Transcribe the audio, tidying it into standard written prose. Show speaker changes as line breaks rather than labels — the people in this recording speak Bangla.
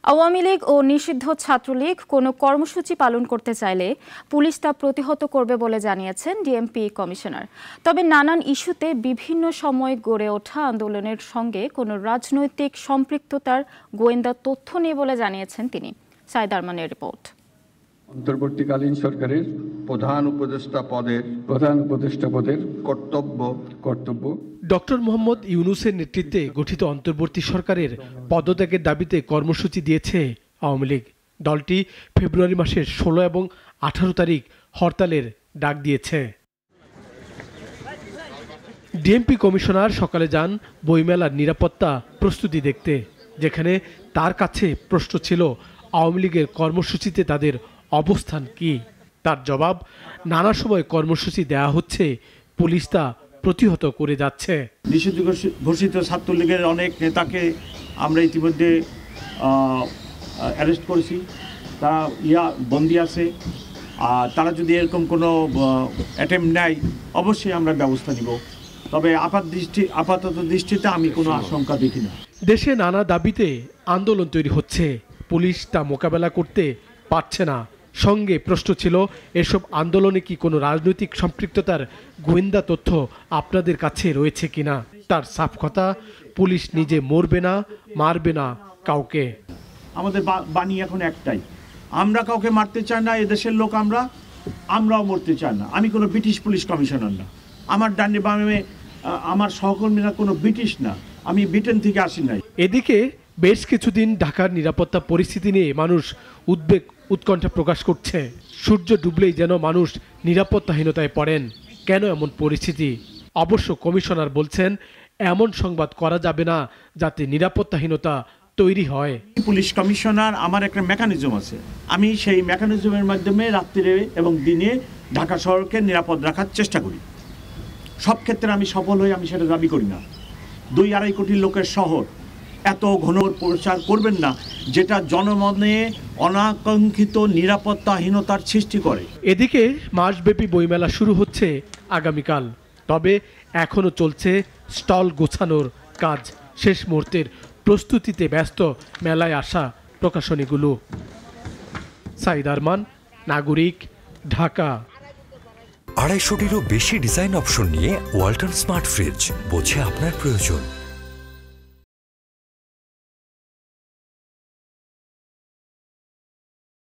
আওয়ামী লীগ ও নিষিদ্ধ ছাত্রলীগ কোনো কর্মসূচি পালন করতে চাইলে পুলিশ তা প্রতিহত করবে বলে জানিয়েছেন ডিএমপি কমিশনার। তবে নানান ইস্যুতে বিভিন্ন সময় গড়ে ওঠা আন্দোলনের সঙ্গে কোনো রাজনৈতিক সম্পৃক্ততার গোয়েন্দা তথ্য নেই বলে জানিয়েছেন তিনি। সাইদ আরমানের রিপোর্ট।
অন্তর্বর্তীকালীন সরকারের প্রধান উপদেষ্টা পদের কর্তব্য
ডক্টর মোহাম্মদ ইউনূসের নেতৃত্বে গঠিত অন্তর্বর্তী সরকারের পদত্যাগের দাবিতে কর্মসূচি দিয়েছে আওয়ামী লীগ। দলটি ফেব্রুয়ারি মাসের 16 এবং 18 তারিখ হরতালের ডাক দিয়েছে। ডিএমপি কমিশনার সকালে যান বইমেলার নিরাপত্তা প্রস্তুতি দেখতে, যেখানে তার কাছে প্রশ্ন ছিল আওয়ামী লীগের কর্মসূচিতে তাদের অবস্থান কি। তার জবাব, নানা সময় কর্মসূচি দেয়া হচ্ছে, পুলিশ তা প্রতিহত করে যাচ্ছে।
নিষিদ্ধ ঘোষিত ছাত্রলীগের অনেক নেতাকে আমরা ইতিমধ্যে অ্যারেস্ট করেছি, তারা বন্দি আছে। তারা যদি এরকম কোনো অ্যাটেম্প নেয় অবশ্যই আমরা ব্যবস্থা নিব। তবে আপাতত দৃষ্টিতে আমি কোনো আশঙ্কা দেখি না।
দেশে নানা দাবিতে আন্দোলন তৈরি হচ্ছে, পুলিশ তা মোকাবেলা করতে পারছে না। সঙ্গে প্রশ্ন ছিল, এসব আন্দোলনে কি কোনো রাজনৈতিক সম্পৃক্ততার গোয়েন্দা তথ্য আপনাদের কাছে রয়েছে কিনা। তার সাফ কথা, পুলিশ নিজে মরবে না, মারবে না কাউকে।
আমাদের বাণী এখন একটাই, আমরা কাউকে মারতে চাই না, এদেশের লোক আমরাও মরতে চাই না। আমি কোনো ব্রিটিশ পুলিশ কমিশনার না, আমার ডানে বামে আমার সহকর্মীরা কোনো ব্রিটিশ না, আমি ব্রিটেন থেকে আসি নাই।
এদিকে বেশ কিছুদিন ঢাকার নিরাপত্তা পরিস্থিতি নিয়ে মানুষ উৎকণ্ঠা প্রকাশ করছে। সূর্য ডুবলেই যেন মানুষ নিরাপত্তাহীনতায় পড়েন। কেন এমন পরিস্থিতি? অবশ্য কমিশনার বলছেন, এমন সংবাদ করা যাবে না যাতে নিরাপত্তাহীনতা তৈরি হয়।
পুলিশ কমিশনার, আমার একটা মেকানিজম আছে, আমি সেই মেকানিজমের মাধ্যমে রাত্রিরে এবং দিনে ঢাকা শহরকে নিরাপদ রাখার চেষ্টা করি। সব ক্ষেত্রে আমি সফল হই, আমি সেটা দাবি করি না। 2-2.5 কোটি লোকের শহর, এত ঘন প্রচার করবেন না যেটা জনমনে অনাকাঙ্ক্ষিত নিরাপত্তাহীনতার সৃষ্টি করে।
এদিকে মাসব্যাপী বইমেলা শুরু হচ্ছে আগামীকাল, তবে এখনো চলছে স্টল গোছানোর কাজ। শেষ মুহূর্তের প্রস্তুতিতে ব্যস্ত মেলায় আসা প্রকাশনীগুলো। সাইদ আরমান, নাগরিক, ঢাকা।
250-টিরও বেশি ডিজাইন অপশন নিয়ে ওয়ালটন স্মার্ট ফ্রিজ, বোঝে আপনার প্রয়োজন।